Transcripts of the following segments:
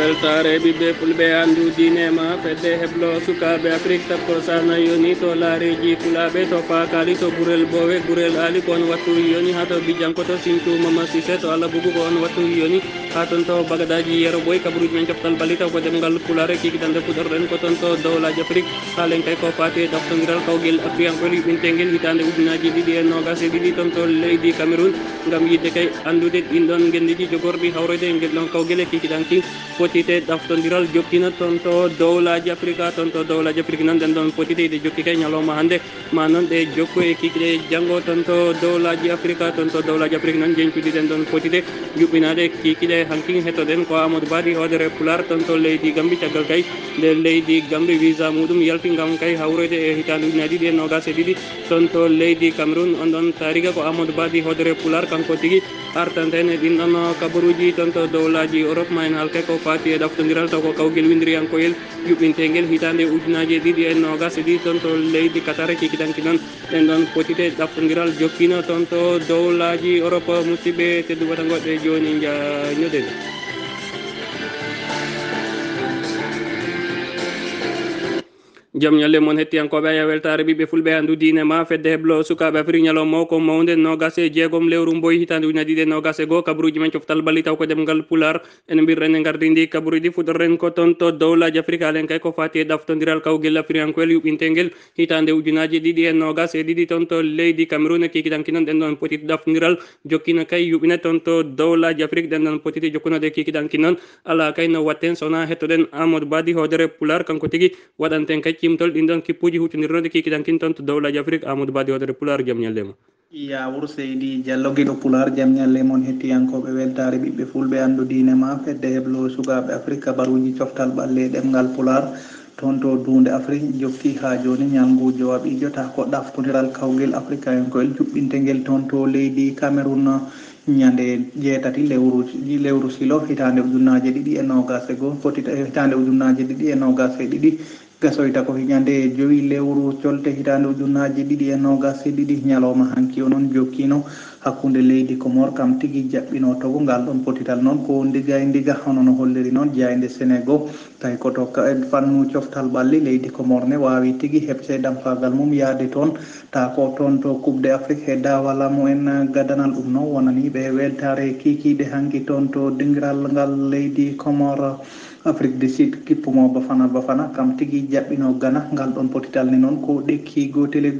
weltare ɓiɓɓe fulɓe andu dinema fedde heblo sukaɓe afrique tappo sana yoni to laareji kulaɓe to fakali to ɓurel bowe ɓurel ali ko on wattu yoni ha to bijankoto Sinthiou Mama Cissé to Allah Bougou ko on wattu yoni ha toon to bagadaji Yero Boy kabaruji men coftal bali taw ko demgal pulare kikitande puɗorɗen ko toon to dowlaji afrique halen kay ko fati e daftodiral kawguel afriyankol yuɓintegel hitande ujunaji ɗiɗi e nogas e ɗiɗi toon to leydi Cameroun gam yidde kay andude ɗin ɗon guenɗiji jogorɗi hawrede e guel ɗon kawguel e kikiɗanki potite daftodiral jokkina toon to dowlaji afrique toon to dowlaji afrique noon ɗen ɗon potite ide jokki kay ñalawma hande ma noon ɗe jokku e kikiɗe janggo toon to dowlaji afrique toon to dowlaji afrique noon jencuɗi ɗen ɗon potite yuɓɓinade kikiɗe hanki hettoɗen ko Amadou Badi hodere pular toon to leydi Gambie caggal kay nde leydi Gambie visa muɗum yalti gam kay hawrede e hitande ujunaji ɗiɗi e nogas e ɗiɗi toon to leydi Cameroun on ɗon tariga ko Amadou Badi hodere pular kanko tigui artanten e ɗin ɗon kabaruji toon to dowlaji Europe ma en halke ko fati e daftodiral taw ko kawguel windiriyankoyel yuɓɓintegel hitande ujunaji ɗiɗi e nogas e ɗiɗi toon to leydi Qatar kikiɗanki noon ɗen ɗon potite daftodiral jokkino toon to dowlaji Europe musidɓe tedduɓata goɗɗe joni jañoɗen jaam ñalle moon hettiyankoɓe aya weltare ɓiɓɓe fulɓe andu dine ma fedde heblo sukaɓe afrique ñalawma o ko mawde nogas e jeegom lewru mboyi hitande ujunaji ɗiɗi e nogas e goho kabaruji men coftal balli taw ko ɗemgal pular ene mbirren e gardidi kabaruji fuɗorren ko toon to dowlaji afrique halen kay ko fati e daftodiral kawguel afriyankoel yuɓintegel hitande ujunaji ɗiɗi e nogas e ɗiɗi toon to leydi Cameroun e kikiɗanki noon ɗen ɗon potiti daftodiral jokkina kay yuɓine toon to dowlaji afrique ɗen ɗon potiti jokkunode kikiɗanki noon ala kay no watten sowona hettoɗen Amadou Badi hodere pular kanko tigui waɗanten kay cimtol ɗin ɗon kippuji hutodirnode kikiɗankin toon to dowlaji afrique Amadou Badi hodere pular jaam ñallema yawur seydi diallo guiɗo pular jaam ñalle moon hettiyankoɓe weltare ɓiɓɓe fulɓe andu dinema fedde heblo sukaɓe afrique kabaruji coftal ɓalle ɗemgal pular toon to dunde afrique jokki ha joni ñalngu jowaɓijo ta ko ɗaftodiral kawguel africain koyel juɓɓintegel toon to leydi Cameroun ñande jeetati lewru silo hitande ujunnaje ɗiɗi e nogas e goho fotita hitande ujunnaje ɗiɗi e nogas e ɗiɗi gasoyta ko ñande joyi lewru colte hitande ujunnaje ɗiɗi e nogas e ɗiɗi ñalawma hanki o noon jokkino hakkude leydi Comore kam tigui jaɓɓino togo ngal ɗon potital noon ko ndiga e ndiga hono no holliri noon jayde Sénégal tawi koto fannu coftal ɓalli leydi Comore ne wawi tigui heɓse damfagal mum yaade toon ta ko toon to coupe d' afrique e dawala mumen gadanal ɗum noon wonani ɓe weltare kikiɗe hanki toon to dingiral ngal leydi Comore Afrique du Sud kippumo Bafana kam tigui jaɓɓino Ghana ngal ɗon potital ni noon ko ɗekki gotel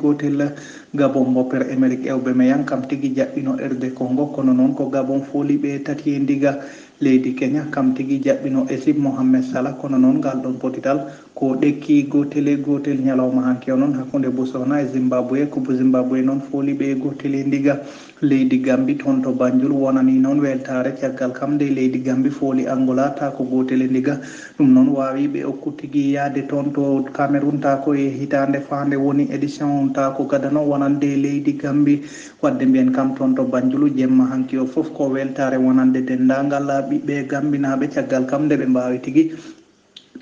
Gabon mboppere Amérique ewɓe meyan kam tigui jaɓɓino RD Congo kono noon ko Gabon fooliɓe tati e ndiga leydi Kenya kam tigui jaɓɓino Égypte Mohamed Salah kono noon ngal ɗon potital ko ɗekki gotel ñalawma hanke o noon hakkude Botswana e Zimbabwe ko Zimbabwe noon fooliɓe gotel e ndiga leydi Gambie toon to Banjul wonani noon weltare caggal kam nde leydi Gambie fooli Angola ta ko gotel e ndiga ɗum noon wawi ɓe okkutigui yaade toon to Cameroun ta ko e hitande fande woni édition ta ko gadano wonande leydi Gambie wadde mbiyen kam toon to Banjulu jemma hanki o foof ko weltare wonande dendagal ɓiɓɓe Gambinaɓe caggal kam nde ɓe mbawi tigui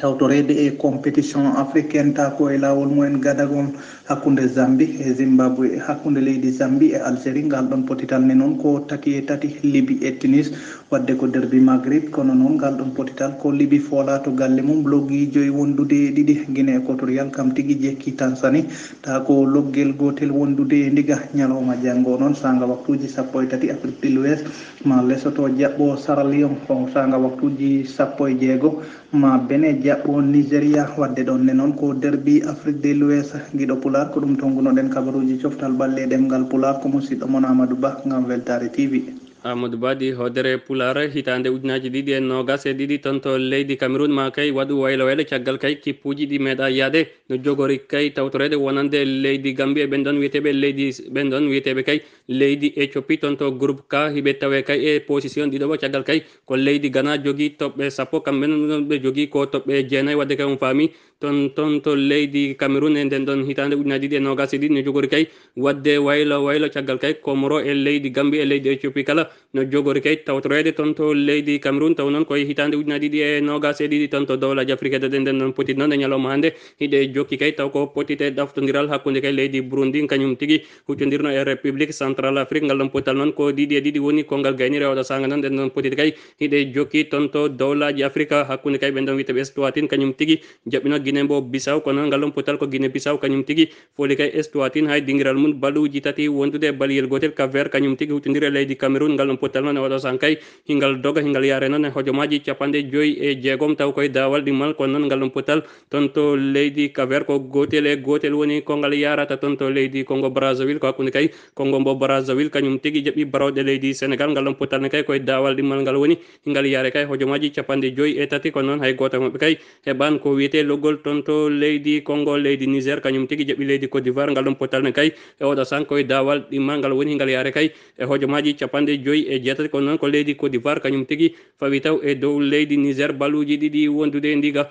tawtorede e compétition africaine ta ko e lawol mumen gadagon hakkude Zambie e Zimbabwe hakkude leydi Zambie e Algérie ngal ɗon potital ne noon ko tati e tati Libye e Tunis wadde ko derbi Maghreb kono noon ngal ɗon potital ko Libye foola to galle mum loggi joyi wondude ɗiɗi Guinée équatorial kam tigui jekki Tanzanie ta ko loggel gotel wondude e ndiga ñalawma janggo noon sanga waktuji 13 Afrique de l'Ouest ma Lesotho jaɓɓo Sierra Leone ko sanga waktuji 16 ma Benin jaɓɓo Nigéria wadde ɗon ne noon ko derbi Afrique de l'Ouest guiɗo pular ko ɗum tongunoɗen kabaruji coftal ɓalle ɗemgal pular ko musidɗo mon Amadou Ba gam Weltare TV. Amadou Badi hodere pular hitande ujunaji ɗiɗi e nogas e ɗiɗi toon to leydi Cameroun ma kay waɗu waylo waylo caggal kay kippuji ɗi meeɗa yaade no jogori kay tawtorede wonande leydi Gambie ɓen ɗon wiyeteɓe leydi ɓen ɗon wiyeteɓe kay leydi Éthiopie toon to groupe K hiɓe tawe kay e position ɗiɗo ɓo caggal kay ko leydi Ghana jogui toɓɓe 10 kamɓe ɓe jogui ko toɓɓe 9 wadde kay on faami toon to leydi Cameroun e nden ɗon hitande ujunaji ɗiɗi e nogas e ɗiɗi no jogori kay wadde waylo caggal kay Comoro e leydi Gambie e leydi Éthiopie kala no jogori kay tawtorede tonto leydi Cameroon taw non koy hitande ujunnaje ɗiɗi e nogas e ɗiɗi tonto dowlaji afrique de den non poti non e ñalawma hande hiɗe jokki kay taw ko potite ɗaftodiral hakkude kay leydi Burundi kañum tigi huccodirno e république central afrique ngal ɗon potal non ko ɗiɗi e ɗiɗi woni kongal gayni rewɗo sanga non ɗen non potite kay hiɗe jokki tonto dowlaji afrique hakkude kay ɓen ɗon wiyteɓe Eswatine kañum tigi jaɓɓino Guinée mbo Bissau kono ngal ɗon potal ko Guinée Bissau kañum tigi foli kay Eswatine hay dingiral mum baluji tati wondude e baliyel gotel Cap Vert kañum tigi huccodiri e leydi Cameroun ngal ɗon potal non e oɗo san kay hingal doga hingal yare noon e hojomaji 56 taw koye dawal ɗimmal kono noon ngal ɗon potal tonto leydi Cap Vert ko gotel e gotel woni ko ngal yarata tonto leydi Congo Brazzaville ko hakkude kay Congo mbo Brazzaville kañum tigi jaɓɓi barawɗe leydi Sénégal ngal ɗon potal ne kay koye dawal ɗimmal ngal woni hingal yare kay hojomaji 53 kono noon hay goto mabɓe kay heɓan ko wiyete loggol tonto leydi Congo leydi Niger kañum tigi jaɓɓi leydi Côte d'Ivoire ngal ɗon potal ne kay e oɗo san koye dawal ɗimmal ngal woni hingal yare kay e hojomaji 56 kono noon ko leydi Côte d'Ivoire kañum tigi fawi taw e dow leydi Niger baluji ɗiɗi wondude ndiga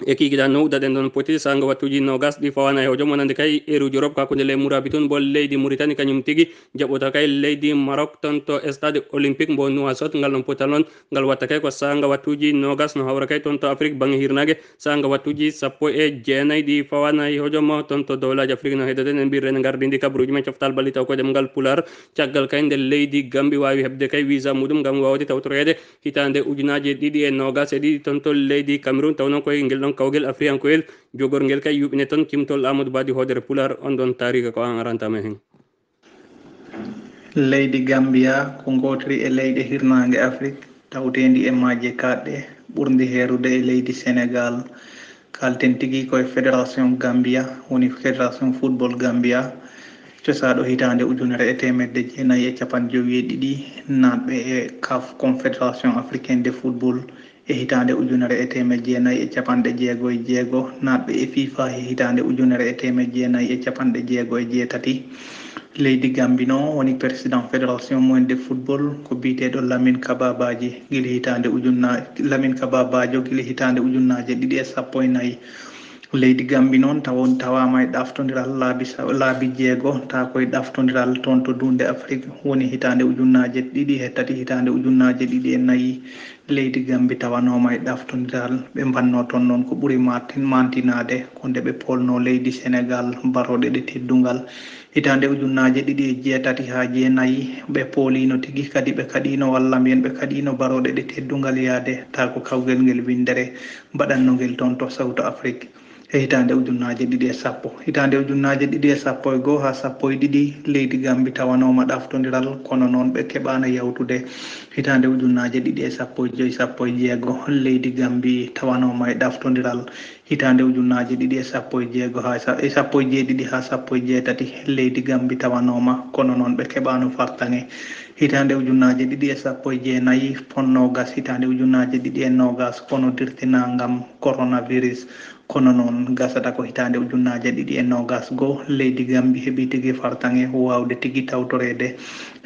e kikiɗa nowɗaɗen ɗon poti sanga wattuji nogas ɗi fawana e hojo monande kay eruji Europe kakude le Mourabi toon bo leydi Mauritanie kañum tigi jaɓɓota kay leydi Maroc toon to stade olympique mbo Nouakchott ngal ɗon potal noon ngal watta kay ko sanga wattuji nogas no hawra kay toon to Afrique banggue hirnage sanga wattuji 19 ɗi fawana e hojoma toon to dowlaji Afrique no hedoden en mbirren gardidi kabruji men coftal balli taw koɗem ngal pular caggal kay nde leydi Gambie wawi hebde kay visa muɗum gam wawde tawtorede hitande ujunaje ɗiɗi e nogas e ɗiɗi toon to leydi Cameroun taw noon koye ngel kawgel afriyankoyel jogorgel kay yuɓine toon kimtol Amadou Badi hodere pular on ɗon tariga ko an arantama hen. leydi Gambia ko gotiri e leyɗe hirnangue Afrique tawtendi e majje kaɗɗe ɓurdi heerude e leydi Sénégal kalten tigui koye fédération Gambia woni fédération football Gambia cosaɗo hitande 1992 nanɓe e CAF confédération africaine de football e hitande 1996 nanɓe e FIFA e hitande 1998 leydi Gambie noon woni président fédération moyenne de football ko biteɗo Lamine Kababaji guila hitande Lamine Kababajo guila hitande 2014 leydi Gambie noon tawama e ɗaftodiral laabi jeego ta koye ɗaftodiral toon to dunde Afrique woni hitande 2003 hitande 2004 leydi Gambie tawanoma e ɗaftodiral ɓe mbanno toon noon ko ɓuuri mantinade ko nde ɓe polno leydi Sénégal baroɗe ɗe teddungal hitande 2008 ha 2009 ɓe poolino tigui kadi ɓe kaɗino walla mbiyen ɓe kaɗino baroɗe ɗe teddungal yaade ta ko kawgel ngel windere mbaɗannogel toon to South Afrique e hitande 2010 hitande 2011 ha 12 leydi Gambie tawanoma ɗaftodiral kono noon ɓe keɓano yawtude hitande 2015 leydi Gambie tawanoma e ɗaftodiral hitande 2016 ha 17 leydi Gambie tawanoma kono noon ɓe keɓano fartange hitande 2019 ponnogas hitande 2020 kono dirtina gam coronavirus kono noon gasata ko hitande 2021 leydi Gambie heeɓi tigui fartange wawde tigui tawtorede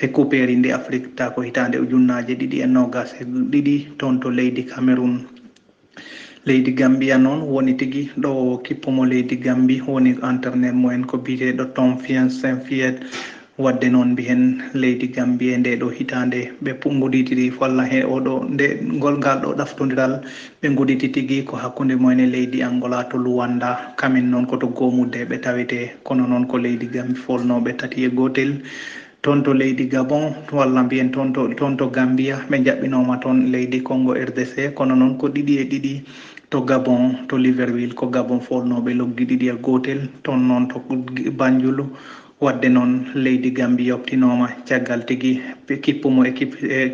e couperi ndi Afrique ta ko hitande 2022 toon to leydi Cameroun leydi Gambia noon woni tigui ɗo kippumo leydi Gambie woni entraîneur mumen ko biteɗo Tom Saintfiet wadde noon mbiyen leydi Gambie nde ɗo hitande ɓe guditiri walla he oɗo nde ngal ɗo ɗaftodiral ɓe guditi tigui ko hakkude mumen e leydi Angola to Luanda kamen noon koto gomudde ɓe tawete kono noon ko leydi Gambie folnoɓe 3-1 toon to leydi Gabon walla mbiyen toon to Gambia ɓe jaɓɓinoma toon leydi Congo RDC kono noon ko 2-2 to Gabon to Libreville ko Gabon folnoɓe loggi 2-1 toon noon to Banjul wadde noon leydi Gambie yoptinoma caggal tigui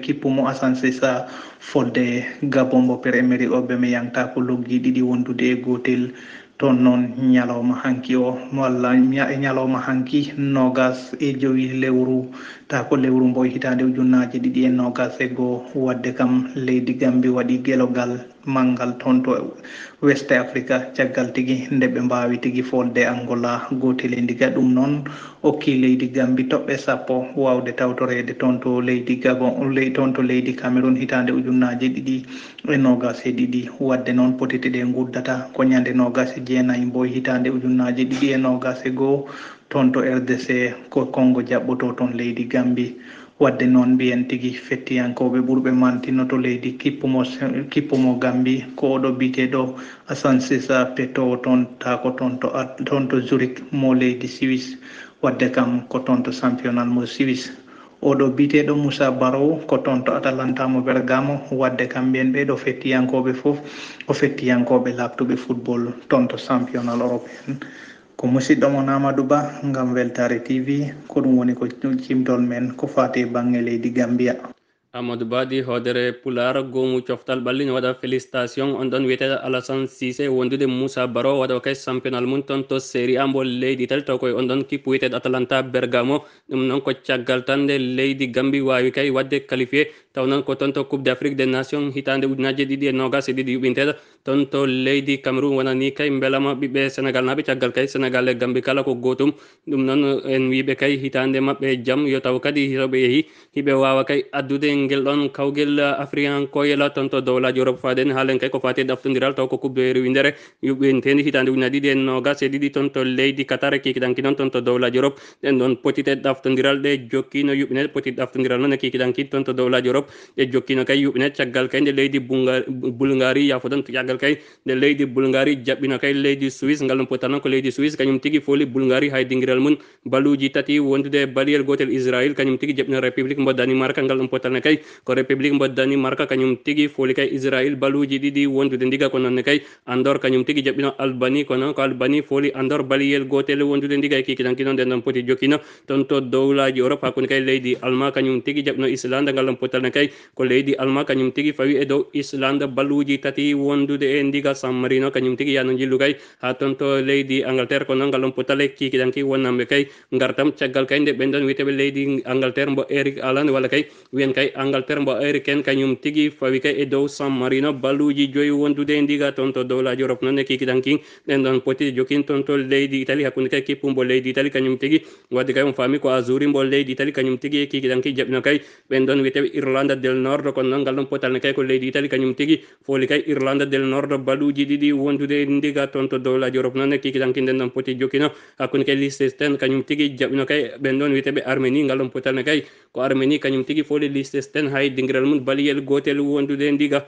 kippumo Assane Cissa fodde Gabon mo Pierre-Emerick Aubameyang ta ko loggi 2 wondude e 1 toon noon ñalawma hanki o walla ñalawma hanki nogas e joyi lewru ta ko lewru mbo hitande 2021 wadde kam leydi Gambie waɗi guelogal manggal toon to West Africa caggal tigui nde ɓe mbawi tigui folde Angola 1 ndiga ɗum noon okki leydi Gambie toɓɓe 10 wawde tawtorede toon to leydi Gabon toon to leydi Cameroun hitande 2022 wadde noon potite ɗe guddata ko ñande 29 mbo hitande 2021 toon to RDC ko Congo jaɓɓoto toon leydi Gambie wadde noon mbiyen tigi fettiyankoɓe ɓurɓe mantino to leydi kippumo Gambie ko oɗo biteɗo Assane Cissa pettowo toon tako toon to Zurich mo leydi Suisse wadde kam ko toon to championnat mo Suisse. Oɗo biteɗo Moussa Barrow ko toon to Atalanta mo Bergamo wadde kam mbiyen ɓeɗo fettiyankoɓe foof ko fettiyankoɓe labtuɓe football toon to championnat européen. Ko musidɗo mon Amadou Ba ngam Weltare TV ko ɗum woni ko cimtol men ko fati banggue leydi Gambia. Amadou Badi hodere pular gomu coftal ɓallino waɗa félicitation on ɗon wiyete Alassane Cissé wondude Moussa Baro waɗa kay championnat mum toon to série A mbo leydi Italie taw koye on ɗon kippu wiyete Atalanta Bergamo ɗum noon ko caggal tan nde leydi Gambie wawi kay wadde qualifié taw noon ko toon to Coupe d'Afrique des Nations hitande ujunaje 2022 yuɓinteɗo toon to leydi Cameroun wonani kay beelama ɓiɓɓe Sénégal naɓe caggal kay Sénégal e Gambie kala ko gotum ɗum noon en wiɓe kay hitande mabɓe jaam yo taw kadi hiroɓe yeehi hiɓe wawa kay addude ngel ɗon kawgel africain koyela toon to dowlaji Europe faden haalen kay ko fati ɗaftodiral taw ko coupe de rewidere yuɓintedi hitande ujunaje 2022 toon to leydi Qatar kikiɗanki noon toon to dowlaji Europe ɗen ɗon potite ɗaftodiral ɗe jokkino yuɓinede poti ɗaftodiral noon e kikiɗanki toon to dowlaji Europe ɗe jokkino kay yuɓinede caggal kay nde leydi Bulgarie yafoɗon caggal kay nde leydi Bulgarie jaɓɓino kay leydi Suisse ngal ɗum potta noon ko leydi Suisse kañum tigui foli Bulgarie hay dinguiral mum baluji tati wondude baliyel gotel Israël kañum tigui jaɓɓino république mbo Danemark ngal ɗum pottalne kay ko république mbo Danemark kañum tigui foli kay Israël baluji ɗiɗi wondude ndiga ko nonne kay Andorre kañum tigui jaɓɓino Albanie ko noon ko Albanie foli Andorre baliyel gotel wondude ndiga e kikiɗanki noon nden ɗon poti jokkino toon to dowlaji Europe hakkude kay leydi Allemand kañum tigui jaɓɓino Islande ngal ɗum pottalne kay ko leydi Allemand kañum tigui fawi e dow Islande baluji tati wondude e ndiga San Marino kañum tigui yano jillu kay ha toon to leydi Angleterre ko noon ngal ɗum pottale kikiɗanki wonnamɓe kay gartam caggal kay nde ɓen ɗon wiyeteɓe leydi Angleterre mbo Eric Haaland walla kay wiyen kay Angleterre mbo américaine kañum tigui fawi kay e dow San Marino baluji joyi wondude e ndiga toon to dowlaji Europe noon e kikiɗanki ɗen ɗon poti jokin toon to leydi Italie hakkude kay kippu mbo leydi Italie kañum tigui wadde kay on faami ko Azzurri mbo leydi Italie kañum tigui e kikiɗanki jaɓɓino kay ɓen ɗon wiyeteɓe Irlande del Nord kono noon ngal ɗon potalne kay ko leydi Italie kañum tigui foli kay Irlande del Nord baluji ɗiɗi wondude e ndiga toon to dowlaji Europe noon e kikiɗanki nden ɗon poti jokkino hakkude kay Liechtenstein kañum tigui jaɓɓino kay ɓen ɗon wiyeteɓe Arménie ngal ɗon potalne kay ko Arménie kañum tigui foli Liechtenstein hay dinguiral mum baliyel gotel wondude e ndiga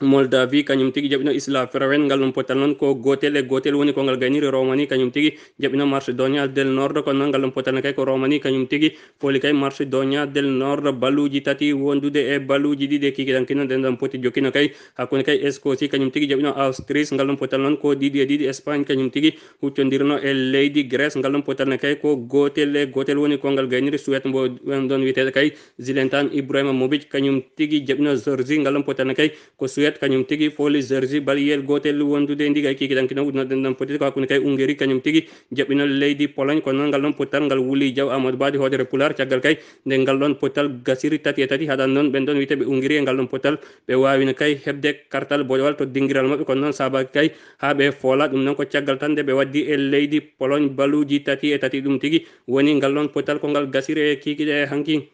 Moldavie kañum tigui jaɓino Isla Féroé ngal ɗum pottal noon ko gotel e gotel woni ko ngal gayniri Roumanie kañum tigui jaɓino Macédonia del Nord kono noon ngal ɗum pottal kay ko Roumanie kañum tigui foli kay Macédonia del Nord baluji tati wondude e baluji ɗiɗi e kikiɗankino nden ɗon poti jokkino kay hakkude kay Escossie kañum tigui jaɓino Autriche ngal ɗum pottal noon ko ɗiɗi e ɗiɗi Espagne kañum tigui huccodirno e leydi Grèce ngal ɗum pottal kay ko gotel e gotel woni ko ngal gayniri Suède mbo ɗon wiyeteɗo kay Zlatan Ibrahimovic kañum tigui jaɓino Géorgie ngal ɗum pottal kay ko Suède kañum tigui foli Géorgie baliyel gotel wondude ndiga kikiɗankino udnoɗen ɗon poti ko hakkude kay Hongrie kañum tigui jaɓɓino leydi Pologne kono noon ngal ɗon pottal ngal Wuli Diaw Amadou Badi hodere Pular caggal kay nde ngal ɗon pottal gasiri tati e tati haɗan noon ɓen ɗon witeɓe Hongrie e ngal ɗon pottal ɓe wawino kay hebde kartal boɗewal to dinguiral mabɓe kono noon sabaki kay ha ɓe foola ɗum noon ko caggal tan nde ɓe waddi e leydi Pologne baluji tati e tati ɗum tigui woni ngal ɗon pottal ko ngal gasiri e kikiɗe e hanki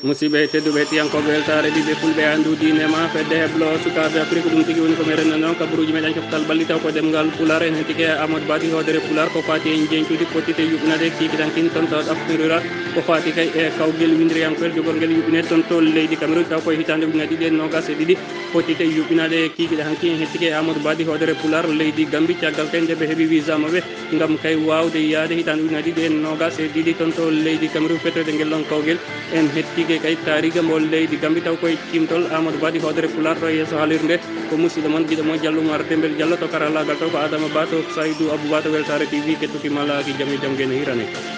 musidɓe tedduɓe hettiyankoɓe weltare ɗiɓe fulɓe andu dinema fedde heblo sukaɓe Afrique ɗum tigui woni ko merenno noon kabaruji meɗen coftal balli taw ko ɗemgal Pular en hettike Amadou Badi hodere Pular ko fati en jencude pottite yuɓinade kikiɗankin toon to ɗaftorira ko fati kay e kawguel windiriyankoel jogorguel yuɓine toon to leydi Cameroun taw koye hitande ujunaje ɗiɗi e nogas e ɗiɗi pottite yuɓinade kikiɗe hanki en hettike Amadou Badi hodere Pular leydi Gambie caggal kay nde ɓe heeɓi visa mabɓe gam kay wawde yaade hitande ujunaje ɗiɗi e nogas e ɗiɗi toon to leydi Cameroun fettode guel ɗon kawguel en hettike kay tariga mo leydi Gambie taw koye cimtol Amadou Badi hodere Pular to yesso haalirde ko musidɗo moon guiɗo moon Diallo Oumar Dembel Diallo to karallagal taw ko Adama Ba to Saydou Abou Ba to Weltare TV kettuki malaki jaam e jaam guene hirane